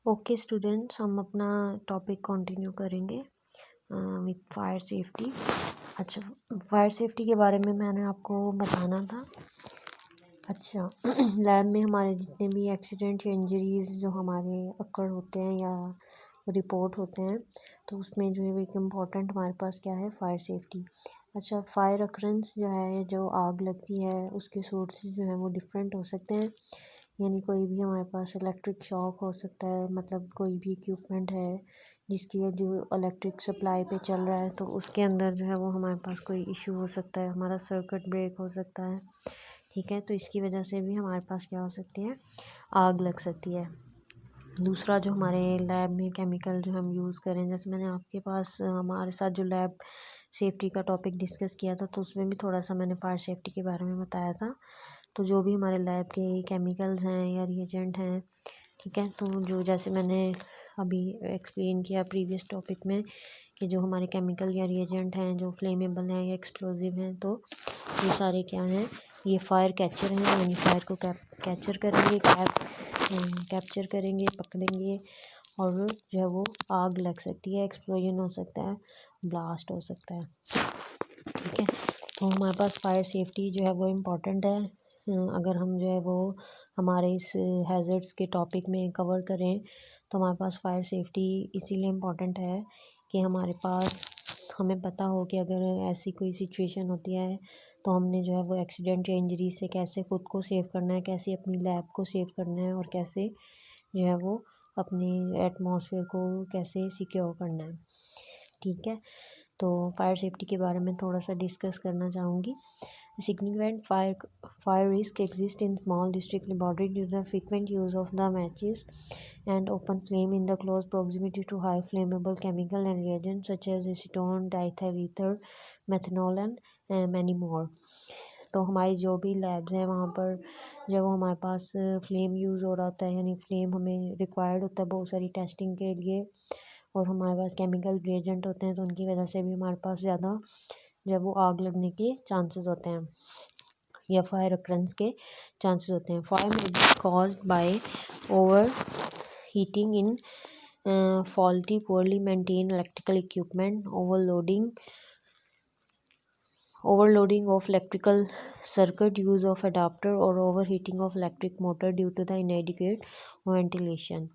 Okay students, हम अपना topic continue करेंगे विथ फायर सेफ्टी। अच्छा, फायर सेफ्टी के बारे में मैंने आपको बताना था। अच्छा लैब में हमारे जितने भी एक्सीडेंट या इंजरीज़ जो हमारे अक्कड़ होते हैं या रिपोर्ट होते हैं, तो उसमें जो है एक इम्पॉर्टेंट हमारे पास क्या है, फायर सेफ्टी। अच्छा, फायर अकरेंस जो है, जो आग लगती है उसके सोर्सेज जो है वो डिफरेंट हो सकते हैं। यानी कोई भी हमारे पास इलेक्ट्रिक शॉक हो सकता है, मतलब कोई भी इक्विपमेंट है जिसकी जो इलेक्ट्रिक सप्लाई पे चल रहा है, तो उसके अंदर जो है वो हमारे पास कोई इशू हो सकता है, हमारा सर्किट ब्रेक हो सकता है। ठीक है, तो इसकी वजह से भी हमारे पास क्या हो सकती है, आग लग सकती है। दूसरा, जो हमारे लैब में केमिकल जो हम यूज़ करें, जैसे मैंने आपके पास हमारे साथ जो लैब सेफ्टी का टॉपिक डिस्कस किया था, तो उसमें भी थोड़ा सा मैंने फायर सेफ्टी के बारे में बताया था। तो जो भी हमारे लैब के केमिकल्स हैं या रिएजेंट हैं, ठीक है, तो जो जैसे मैंने अभी एक्सप्लेन किया प्रीवियस टॉपिक में कि जो हमारे केमिकल या रिएजेंट हैं जो फ्लेमेबल हैं या एक्सप्लोजिव हैं, तो ये सारे क्या हैं, ये फायर कैचर हैं, यानी फायर को कैप्चर करेंगे, कैप्चर करेंगे, पकड़ेंगे, और जो है वो आग लग सकती है, एक्सप्लोजन हो सकता है, ब्लास्ट हो सकता है। ठीक है, तो हमारे पास फायर सेफ्टी जो है वो इम्पॉर्टेंट है। अगर हम जो है वो हमारे इस हैज़र्ड्स के टॉपिक में कवर करें, तो हमारे पास फायर सेफ्टी इसीलिए इम्पॉर्टेंट है कि हमारे पास हमें पता हो कि अगर ऐसी कोई सिचुएशन होती है, तो हमने जो है वो एक्सीडेंट या इंजरी से कैसे ख़ुद को सेव करना है, कैसे अपनी लैब को सेव करना है, और कैसे जो है वो अपनी एटमॉस्फेयर को कैसे सिक्योर करना है। ठीक है, तो फायर सेफ्टी के बारे में थोड़ा सा डिस्कस करना चाहूँगी। Significant fire risk exists in small district laboratory due to the frequent use of the matches and open flame in the close proximity to high flammable chemical and reagents such as acetone, diethyl ether, methanol and many more. तो हमारी जो भी labs हैं वहाँ पर जब हमारे पास flame use हो रहा होता है, यानी फ्लेम हमें रिक्वायर्ड होता है बहुत सारी टेस्टिंग के लिए, और हमारे पास केमिकल रिएजेंट होते हैं, तो उनकी वजह से भी हमारे पास ज़्यादा जब वो आग लगने के चांसेस होते हैं या फायर अकरेंस के चांसेस होते हैं। फायर में B caused by over heating in faulty poorly maintain electrical equipment, overloading of electrical circuit, use of adapter or overheating of electric motor due to the inadequate ventilation।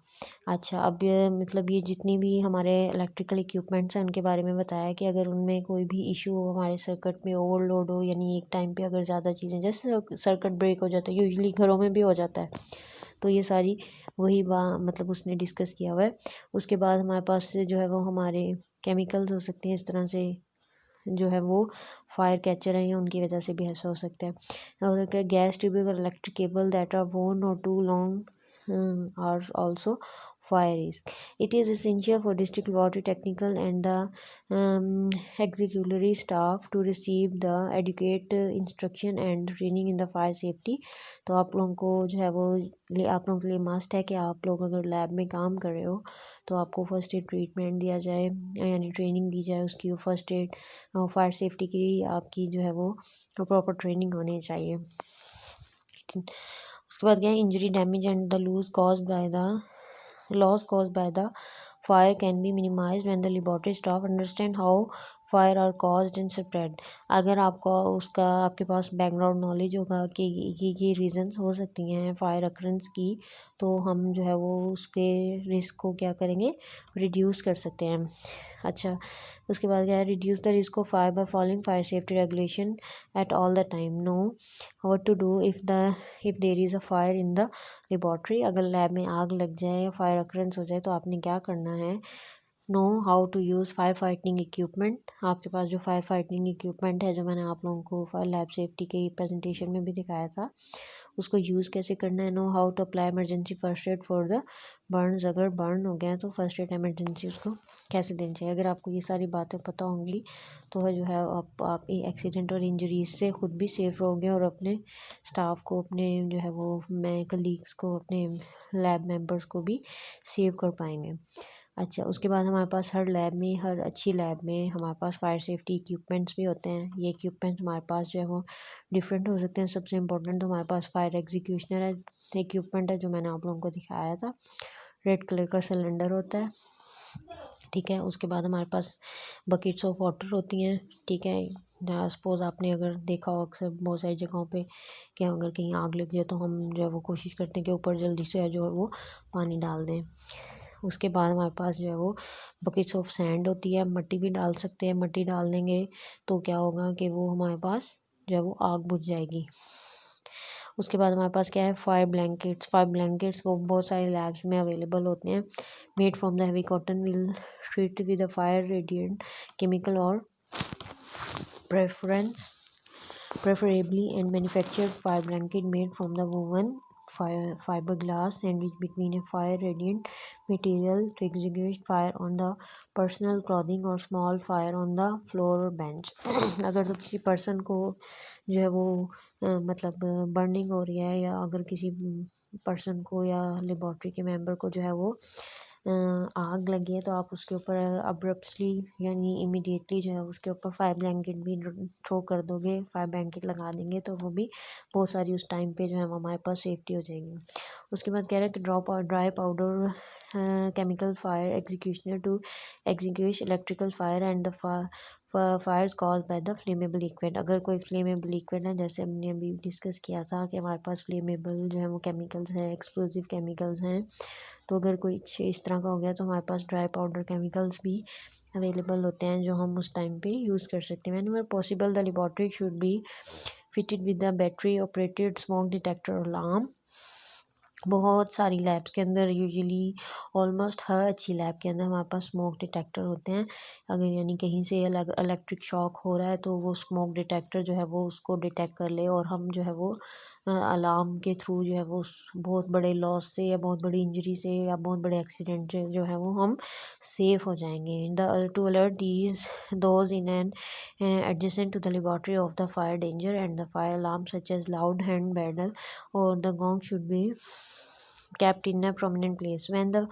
अच्छा, अब ये मतलब ये जितनी भी हमारे इलेक्ट्रिकल इक्विपमेंट्स हैं उनके बारे में बताया कि अगर उनमें कोई भी इशू हो, हमारे सर्किट में ओवरलोड हो, यानी एक टाइम पे अगर ज़्यादा चीज़ें, जैसे सर्किट ब्रेक हो जाता है, यूजुअली घरों में भी हो जाता है, तो ये सारी वही मतलब उसने डिस्कस किया हुआ है। उसके बाद हमारे पास जो है वो हमारे केमिकल्स हो सकते हैं, इस तरह से जो है वो फायर कैचर हैं, या उनकी वजह से भी ऐसा हो सकता है। और अगर गैस ट्यूबिंग और electric cable that are worn or too long are also fire risk. It is essential for district laboratory technical and the auxiliary staff to receive the adequate instruction and training in the fire safety। तो आप लोगों को जो है वो आप लोगों के लिए मस्ट है कि आप लोग अगर लैब में काम कर रहे हो, तो आपको फर्स्ट एड ट्रीटमेंट दिया जाए, यानी ट्रेनिंग दी जाए उसकी, फर्स्ट एड फायर सेफ्टी की आपकी जो है वो प्रॉपर ट्रेनिंग होनी चाहिए। उसके बाद क्या है, injury damage and the loss caused by the fire can be minimized when the laboratory staff understand how fire are caused and spread। अगर आपको उसका आपके पास बैकग्राउंड नॉलेज होगा कि ये रीजंस हो सकती हैं फायर अकरेंस की, तो हम जो है वो उसके रिस्क को क्या करेंगे, रिड्यूस कर सकते हैं। अच्छा, उसके बाद क्या है, reduce the risk of fire by following fire safety regulation at all the time. Know what to do if there is a fire in the laboratory. अगर लैब में आग लग जाए या फायर अकरेंस हो जाए, तो आपने क्या करना है, know how to use fire fighting equipment. आपके पास जो फायर फाइटिंग इक्विपमेंट है, जो मैंने आप लोगों को फायर लैब सेफ्टी के प्रेजेंटेशन में भी दिखाया था, उसको यूज़ कैसे करना है। Know how to apply emergency first aid for the burns. अगर बर्न हो गया तो फर्स्ट एड इमरजेंसी उसको कैसे देनी चाहिए। अगर आपको ये सारी बातें पता होंगी, तो जो है आप एक्सीडेंट और इंजरीज से ख़ुद भी सेफ रहोगे, और अपने स्टाफ को, अपने जो है वो कलीग्स को, अपने लैब मेंबर्स को भी सेव कर पाएंगे। अच्छा, उसके बाद हमारे पास हर अच्छी लैब में हमारे पास फायर सेफ्टी इक्विपमेंट्स भी होते हैं। ये इक्विपमेंट्स हमारे पास जो है वो डिफरेंट हो सकते हैं। सबसे इम्पोर्टेंट तो हमारे पास फायर एग्जीक्यूशनर है इक्विपमेंट है, जो मैंने आप लोगों को दिखाया था। रेड कलर का सिलेंडर होता है, ठीक है। उसके बाद हमारे पास बकेट्स ऑफ वाटर होती हैं, ठीक है। सपोज़ आपने अगर देखा हो अक्सर बहुत सारी जगहों पे कि अगर कहीं आग लग जाए तो हम जो है वो कोशिश करते हैं कि ऊपर जल्दी से जो है वो पानी डाल दें। उसके बाद हमारे पास जो है वो बकेट्स ऑफ सैंड होती है, मट्टी भी डाल सकते हैं। मट्टी डाल देंगे तो क्या होगा कि वो हमारे पास जो है वो आग बुझ जाएगी। उसके बाद हमारे पास क्या है, फायर ब्लैंकेट्स। फायर ब्लैंकेट्स वो बहुत सारे लैब्स में अवेलेबल होते हैं। Made from the heavy cotton, will treat with a fire radiant chemical और preferably and manufactured fire blanket made from the woven fiberglass sandwiched between a fire radiant material to extinguish fire on the personal clothing or small fire on the floor or bench। अगर तो किसी person को जो है वो मतलब burning हो रही है, या अगर किसी पर्सन को या लेबॉर्ट्री के मेंबर को जो है वो आग लगी है, तो आप उसके ऊपर अब्रप्टली यानी इमीडिएटली जो है उसके ऊपर फायर ब्लैंकेट भी थ्रो कर दोगे, फायर ब्लैंकेट लगा देंगे तो वो भी बहुत सारी उस टाइम पे जो है हमारे पास सेफ्टी हो जाएगी। उसके बाद कह रहा है कि dry powder chemical fire extinguisher to extinguish electrical fire and the fires caused by the flammable liquid. अगर कोई फ्लेमेबल लिक्विड है, जैसे हमने अभी डिस्कस किया था कि हमारे पास फ्लेमेबल जो है वो केमिकल्स हैं, एक्सप्लोजिव केमिकल्स हैं, तो अगर कोई इस तरह का हो गया तो हमारे पास ड्राई पाउडर केमिकल्स भी अवेलेबल होते हैं जो हम उस टाइम पे यूज़ कर सकते हैं। Whenever possible the laboratory should be fitted with the battery operated smoke detector alarm. बहुत सारी लैब्स के अंदर यूजुअली ऑलमोस्ट हर अच्छी लैब के अंदर हमारे पास स्मोक डिटेक्टर होते हैं। अगर यानी कहीं से इलेक्ट्रिक शॉक हो रहा है तो वो स्मोक डिटेक्टर जो है वो उसको डिटेक्ट कर ले और हम जो है वो अलार्म के थ्रू जो है वो बहुत बड़े लॉस से या बहुत बड़ी इंजरी से या बहुत बड़े एक्सीडेंट से जो है वो हम सेफ हो जाएंगे। To alert these those in an adjacent to the laboratory of the fire danger and the fire alarm such as loud hand bell or the gong should be kept in a prominent place. When the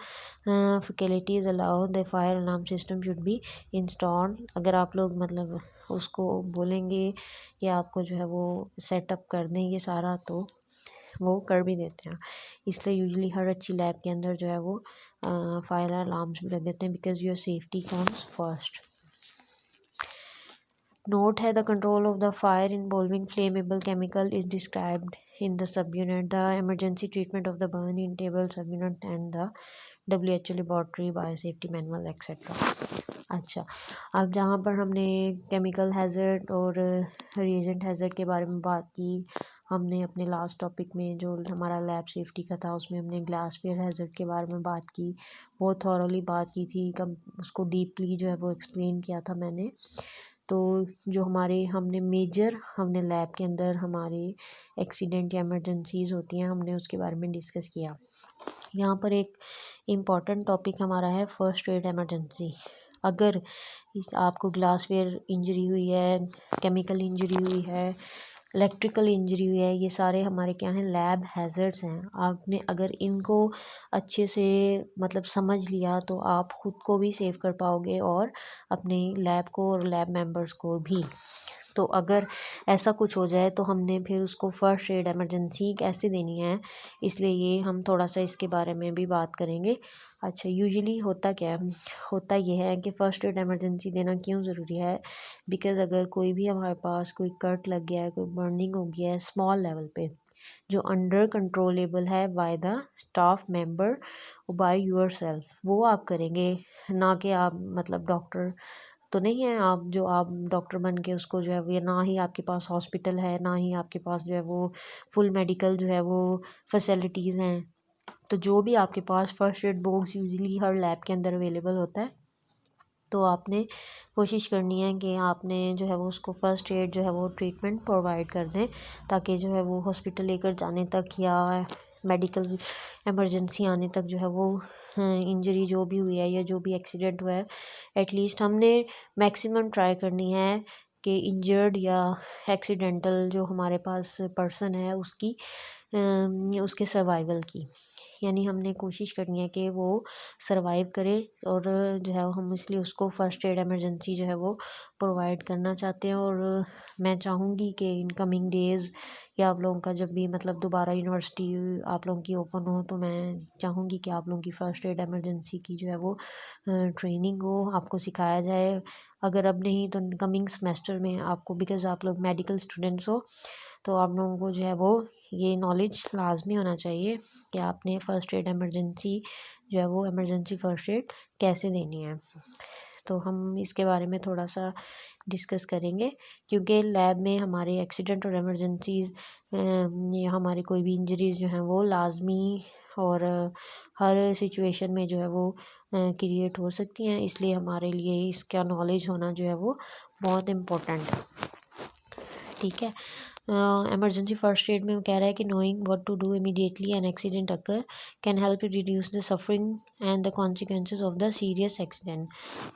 faculties allow, the fire alarm system should be installed। अगर आप लोग मतलब उसको बोलेंगे कि आपको जो है वो सेटअप कर दें ये सारा, तो वो कर भी देते हैं। इसलिए यूजुअली हर अच्छी लैब के अंदर जो है वो फायर अलार्म्स भी लग देते हैं, because your safety comes first. Note है, the control of the fire involving flammable chemical is described in the subunit, the emergency treatment of the burn in table subunit and the WHO laboratory biosafety manual etc। अच्छा, अब जहाँ पर हमने chemical hazard और reagent hazard के बारे में बात की, हमने अपने लास्ट टॉपिक में जो हमारा लैब सेफ्टी का था उसमें हमने ग्लासवेयर हैज़र्ड के बारे में बात की, बहुत थॉरली बात की थी, उसको डीपली जो है वो एक्सप्लेन किया था मैंने। तो जो हमने लैब के अंदर हमारे एक्सीडेंट या इमरजेंसीज़ होती हैं, हमने उसके बारे में डिस्कस किया। यहाँ पर एक इम्पॉर्टेंट टॉपिक हमारा है फर्स्ट एड इमरजेंसी। अगर आपको ग्लासवेयर इंजरी हुई है, केमिकल इंजरी हुई है, इलेक्ट्रिकल इंजरी हुई है, ये सारे हमारे क्या हैं, लैब हैज़र्ड्स हैं। आपने अगर इनको अच्छे से मतलब समझ लिया तो आप ख़ुद को भी सेव कर पाओगे और अपने लैब को और लैब मेंबर्स को भी। तो अगर ऐसा कुछ हो जाए तो हमने फिर उसको फर्स्ट एड इमरजेंसी कैसे देनी है, इसलिए ये हम थोड़ा सा इसके बारे में भी बात करेंगे। अच्छा, यूजुअली होता क्या है, होता ये है कि फ़र्स्ट एड इमरजेंसी देना क्यों ज़रूरी है, बिकॉज़ अगर कोई भी हमारे पास कोई कट लग गया है, कोई बर्निंग हो गया है स्मॉल लेवल पे जो अंडर कंट्रोलेबल है by the staff member by yourself, वो आप करेंगे, ना कि आप मतलब डॉक्टर तो नहीं है आप डॉक्टर बन के उसको जो है वो, ना ही आपके पास हॉस्पिटल है, ना ही आपके पास जो है वो फुल मेडिकल जो है वो फैसिलिटीज़ हैं। तो जो भी आपके पास फर्स्ट एड बॉक्स यूजुअली हर लैब के अंदर अवेलेबल होता है, तो आपने कोशिश करनी है कि आपने जो है वो उसको फ़र्स्ट एड जो है वो ट्रीटमेंट प्रोवाइड कर दें, ताकि जो है वो हॉस्पिटल लेकर जाने तक या मेडिकल इमरजेंसी आने तक जो है वो इंजरी जो भी हुई है या जो भी एक्सीडेंट हुआ है, एटलीस्ट हमने मैक्सिमम ट्राई करनी है कि इंजर्ड या एक्सीडेंटल जो हमारे पास पर्सन है उसकी उसके सर्वाइवल की, यानी हमने कोशिश करनी है कि वो सर्वाइव करे। और जो है हम इसलिए उसको फ़र्स्ट एड इमरजेंसी जो है वो प्रोवाइड करना चाहते हैं। और मैं चाहूँगी कि इन कमिंग डेज़ या आप लोगों का जब भी मतलब दोबारा यूनिवर्सिटी आप लोगों की ओपन हो, तो मैं चाहूँगी कि आप लोगों की फ़र्स्ट एड इमरजेंसी की जो है वो ट्रेनिंग हो, आपको सिखाया जाए। अगर अब नहीं तो कमिंग सेमेस्टर में आपको, बिकॉज़ आप लोग मेडिकल स्टूडेंट्स हो, तो आप लोगों को जो है वो ये नॉलेज लाजमी होना चाहिए कि आपने फ़र्स्ट एड इमरजेंसी जो है वो इमरजेंसी फ़र्स्ट एड कैसे देनी है। तो हम इसके बारे में थोड़ा सा डिस्कस करेंगे, क्योंकि लैब में हमारे एक्सीडेंट और इमरजेंसीज़ या हमारी कोई भी इंजरीज़ जो हैं वो लाजमी और हर सिचुएशन में जो है वो क्रिएट हो सकती हैं। इसलिए हमारे लिए इसका नॉलेज होना जो है वो बहुत इम्पोर्टेंट है। ठीक है। इमरजेंसी फर्स्ट एड में वो कह रहा है कि knowing what to do immediately an accident occur can help reduce the suffering and the consequences of the serious accident.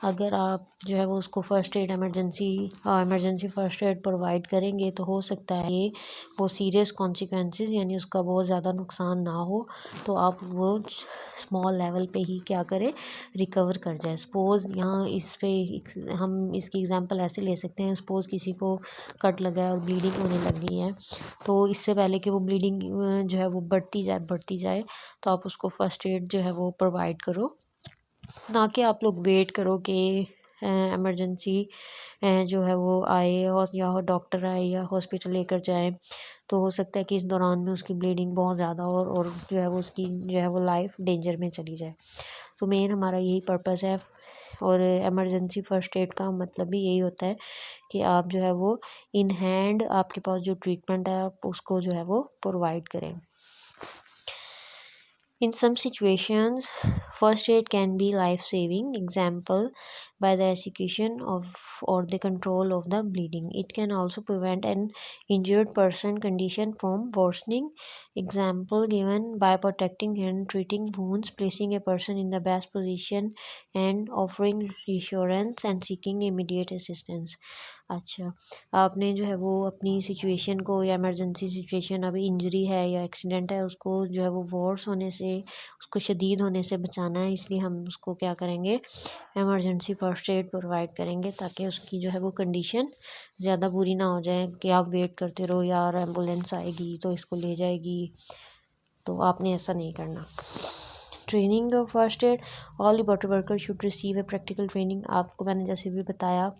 अगर आप जो है वो उसको first aid emergency first aid provide करेंगे तो हो सकता है ये वो सीरियस कॉन्सिक्वेंसेज यानी उसका बहुत ज़्यादा नुकसान ना हो, तो आप वो स्मॉल लेवल पे ही क्या करें, रिकवर कर जाए। सपोज़ यहाँ इस पे हम इसकी एग्जांपल ऐसे ले सकते हैं, सपोज़ किसी को कट लगा है और ब्लीडिंग होने लग गई है, तो इससे पहले कि वो ब्लीडिंग जो है वो बढ़ती जाए, तो आप उसको फर्स्ट एड जो है वो प्रोवाइड करो, ना कि आप लोग वेट करो कि इमरजेंसी जो है वो आए और या डॉक्टर आए या हॉस्पिटल लेकर जाए। तो हो सकता है कि इस दौरान में उसकी ब्लीडिंग बहुत ज़्यादा और जो है वो उसकी जो है वो लाइफ डेंजर में चली जाए। तो मेन हमारा यही पर्पज़ है। और इमरजेंसी फ़र्स्ट एड का मतलब भी यही होता है कि आप जो है वो इन हैंड आपके पास जो ट्रीटमेंट है आप उसको जो है वो प्रोवाइड करें। In some situations, first aid can be life-saving. Example, by the execution of or the control of the bleeding. It can also prevent an injured person condition from worsening. Example given by protecting and treating wounds, placing a person in the best position and offering reassurance and seeking immediate assistance. अच्छा, आपने जो है वो अपनी situation को या emergency situation अभी injury है या एक्सीडेंट है उसको जो है वो वर्स होने से, उसको शदीद होने से बचाना है, इसलिए हम उसको क्या करेंगे, इमरजेंसी फ़र्स्ट एड प्रोवाइड करेंगे ताकि उसकी जो है वो कंडीशन ज़्यादा बुरी ना हो जाए कि आप वेट करते रहो यार एम्बुलेंस आएगी तो इसको ले जाएगी, तो आपने ऐसा नहीं करना। Training of first aid, all laboratory worker should receive a practical training. आपको मैंने जैसे भी बताया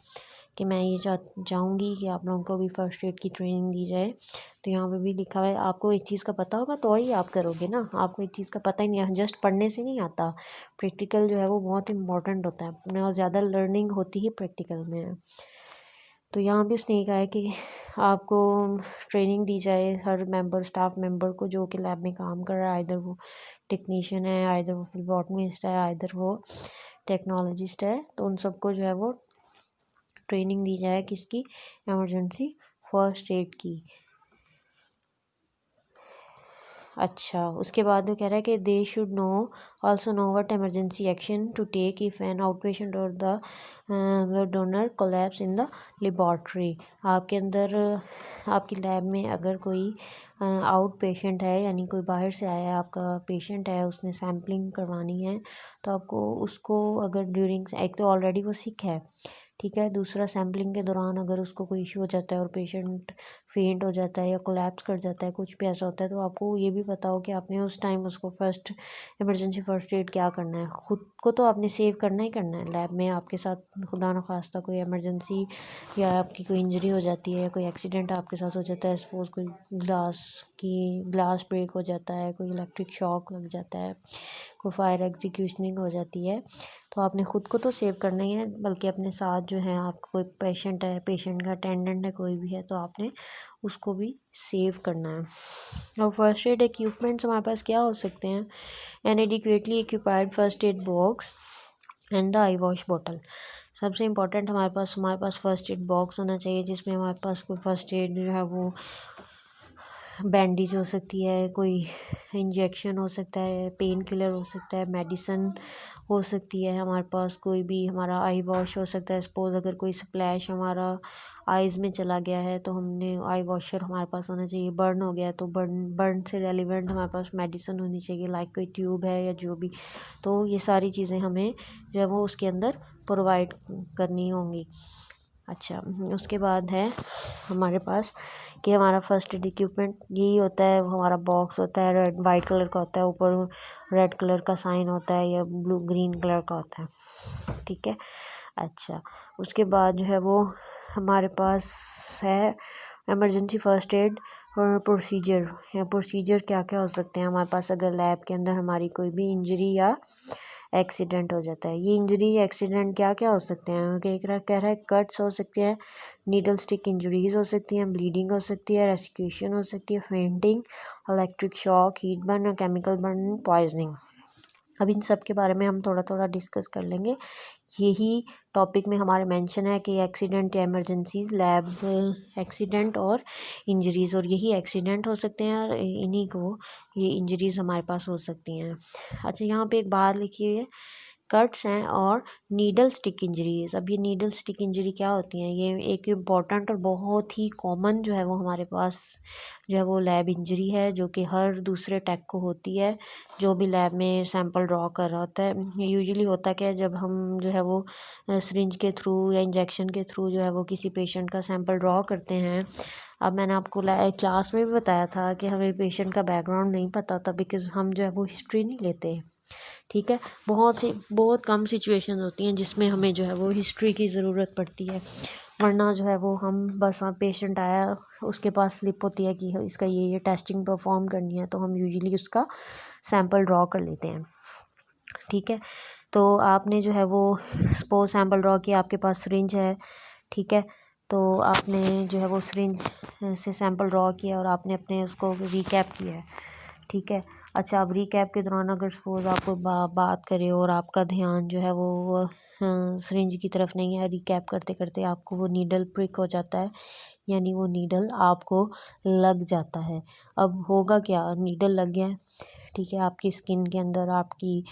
कि मैं ये चाहूँगी कि आप लोगों को भी फ़र्स्ट एड की ट्रेनिंग दी जाए। तो यहाँ पे भी लिखा हुआ है, आपको एक चीज़ का पता होगा तो ही आप करोगे ना, आपको एक चीज़ का पता ही नहीं है, जस्ट पढ़ने से नहीं आता। प्रैक्टिकल जो है वो बहुत इंपॉर्टेंट होता है और ज़्यादा लर्निंग होती ही प्रैक्टिकल में है। तो यहाँ भी उसने कहा है कि आपको ट्रेनिंग दी जाए हर स्टाफ मेंबर को जो कि लैब में काम कर रहा है, आइदर वो टेक्नीशियन है, आइदर वो फिलबॉटमिस्ट है, आइदर वो टेक्नोलॉजिस्ट है, तो उन सबको जो है वो ट्रेनिंग दी जाए किसकी, इमरजेंसी फर्स्ट एड की। अच्छा, उसके बाद वो कह रहा है कि they should know also know what emergency action to take if an out patient और the blood donor collapse in the laboratory. आपके अंदर आपकी लैब में अगर कोई आउट पेशेंट है यानी कोई बाहर से आया है आपका पेशेंट है, उसने सैम्पलिंग करवानी है, तो आपको उसको अगर ड्यूरिंग, एक तो ऑलरेडी वो सिक है, ठीक है, दूसरा सैम्पलिंग के दौरान अगर उसको कोई इशू हो जाता है और पेशेंट फेंट हो जाता है या कोलैप्स कर जाता है, कुछ भी ऐसा होता है, तो आपको ये भी पता हो कि आपने उस टाइम उसको इमरजेंसी फ़र्स्ट एड क्या करना है। ख़ुद को तो आपने सेव करना ही करना है। लैब में आपके साथ खुदा न खास्ता कोई इमरजेंसी या आपकी कोई इंजरी हो जाती है, कोई एक्सीडेंट आपके साथ हो जाता है, सपोज़ कोई ग्लास ब्रेक हो जाता है, कोई इलेक्ट्रिक शॉक लग जाता है, कोई फायर एग्जीक्यूशनिंग हो जाती है, तो आपने ख़ुद को तो सेव करना ही है, बल्कि अपने साथ जो है आपका कोई पेशेंट है, पेशेंट का अटेंडेंट है, कोई भी है, तो आपने उसको भी सेव करना है। और फर्स्ट एड इक्विपमेंट्स हमारे पास क्या हो सकते हैं, an adequately equipped first aid box and the eye wash bottle. सबसे इम्पोर्टेंट हमारे पास फर्स्ट एड बॉक्स होना चाहिए जिसमें हमारे पास कोई फर्स्ट एड जो है वो बैंडेज हो सकती है, कोई इंजेक्शन हो सकता है, पेन किलर हो सकता है, मेडिसिन हो सकती है, हमारे पास कोई भी हमारा आई वॉश हो सकता है। सपोज़ अगर कोई स्प्लैश हमारा आइज़ में चला गया है तो हमने आई वॉशर हमारे पास होना चाहिए। बर्न हो गया है तो बर्न से रेलिवेंट हमारे पास मेडिसिन होनी चाहिए, लाइक कोई ट्यूब है या जो भी। तो ये सारी चीज़ें हमें जो है वो उसके अंदर प्रोवाइड करनी होंगी। अच्छा, उसके बाद है हमारे पास कि हमारा फर्स्ट एड इक्विपमेंट यही होता है। हमारा बॉक्स होता है, रेड वाइट कलर का होता है, ऊपर रेड कलर का साइन होता है या ब्लू ग्रीन कलर का होता है, ठीक है। अच्छा, उसके बाद जो है वो हमारे पास है इमरजेंसी फर्स्ट एड और प्रोसीजर। या प्रोसीजर क्या क्या हो सकते हैं हमारे पास अगर लैब के अंदर हमारी कोई भी इंजरी या एक्सीडेंट हो जाता है। ये इंजरी या एक्सीडेंट क्या क्या हो सकते हैं, कह रहा है कट्स हो सकते हैं, नीडल स्टिक इंजरीज हो सकती हैं, ब्लीडिंग हो सकती है, रेस्क्यूशन हो सकती है, fainting, electric shock, heat burn और केमिकल बर्न, पॉइजनिंग। अब इन सब के बारे में हम थोड़ा थोड़ा डिस्कस कर लेंगे। यही टॉपिक में हमारे मेंशन है कि एक्सीडेंट या इमरजेंसीज, लैब एक्सीडेंट और इंजरीज़, और यही एक्सीडेंट हो सकते हैं और इन्हीं को ये इंजरीज़ हमारे पास हो सकती हैं। अच्छा, यहाँ पे एक बात लिखी हुई है, कट्स हैं और नीडल स्टिक इंजरीज। अब ये नीडल स्टिक इंजरी क्या होती हैं, ये एक इम्पॉर्टेंट और बहुत ही कॉमन जो है वो हमारे पास जो है वो लैब इंजरी है, जो कि हर दूसरे टेक को होती है जो भी लैब में सैंपल ड्रॉ कर रहा होता है। यूजुअली होता क्या है, जब हम जो है वो सिरिंज के थ्रू या इंजेक्शन के थ्रू जो है वो किसी पेशेंट का सैंपल ड्रॉ करते हैं। अब मैंने आपको क्लास में भी बताया था कि हमें पेशेंट का बैकग्राउंड नहीं पता होता, बिकॉज़ हम जो है वो हिस्ट्री नहीं लेते, ठीक है। बहुत कम सिचुएशन होती हैं जिसमें हमें जो है वो हिस्ट्री की ज़रूरत पड़ती है, वरना जो है वो हम बस पेशेंट आया, उसके पास स्लिप होती है कि इसका ये टेस्टिंग परफॉर्म करनी है, तो हम यूजुअली उसका सैंपल ड्रॉ कर लेते हैं, ठीक है। तो आपने जो है वो सपोज सैंपल ड्रॉ किया, आपके पास सिरिंज है, ठीक है। तो आपने जो है वो सिरिंज से सैंपल ड्रॉ किया और आपने अपने उसको रिकैप किया है, ठीक है। अच्छा, अब रिकैप के दौरान अगर सपोज़ आप कोई बात करें और आपका ध्यान जो है वो सिरिंज की तरफ नहीं है, रिकैप करते करते आपको वो नीडल प्रिक हो जाता है, यानी वो नीडल आपको लग जाता है। अब होगा क्या, नीडल लग गया है, ठीक है, आपकी स्किन के अंदर, आपकी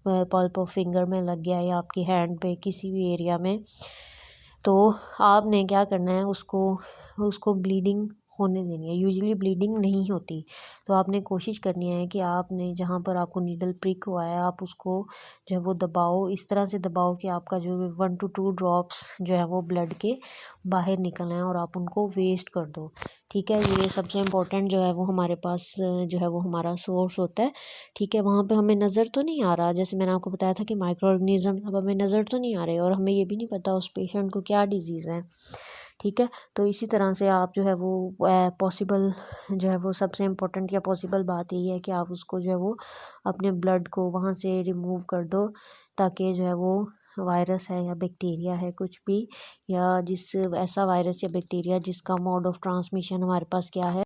पल्प ऑफ फिंगर में लग गया या आपकी हैंड पे किसी भी एरिया में, तो आपने क्या करना है, उसको ब्लीडिंग होने देनी है। यूजुअली ब्लीडिंग नहीं होती, तो आपने कोशिश करनी है कि आपने जहाँ पर आपको नीडल प्रिक हुआ है, आप उसको जो है वो दबाओ, इस तरह से दबाओ कि आपका जो 1 to 2 ड्रॉप्स जो है वो ब्लड के बाहर निकल आएँ और आप उनको वेस्ट कर दो, ठीक है। ये सबसे इम्पोर्टेंट जो है वो हमारे पास जो है वो हमारा सोर्स होता है, ठीक है। वहाँ पे हमें नज़र तो नहीं आ रहा, जैसे मैंने आपको बताया था कि माइक्रो ऑर्गेनिज्म, अब हमें नज़र तो नहीं आ रहे और हमें ये भी नहीं पता उस पेशेंट को क्या डिजीज़ है, ठीक है। तो इसी तरह से आप जो है वो पॉसिबल जो है वो सबसे इम्पोर्टेंट या पॉसिबल बात यही है कि आप उसको जो है वो अपने ब्लड को वहाँ से रिमूव कर दो, ताकि जो है वो वायरस है या बैक्टीरिया है कुछ भी, या जिस ऐसा वायरस या बैक्टीरिया जिसका मोड ऑफ ट्रांसमिशन हमारे पास क्या है,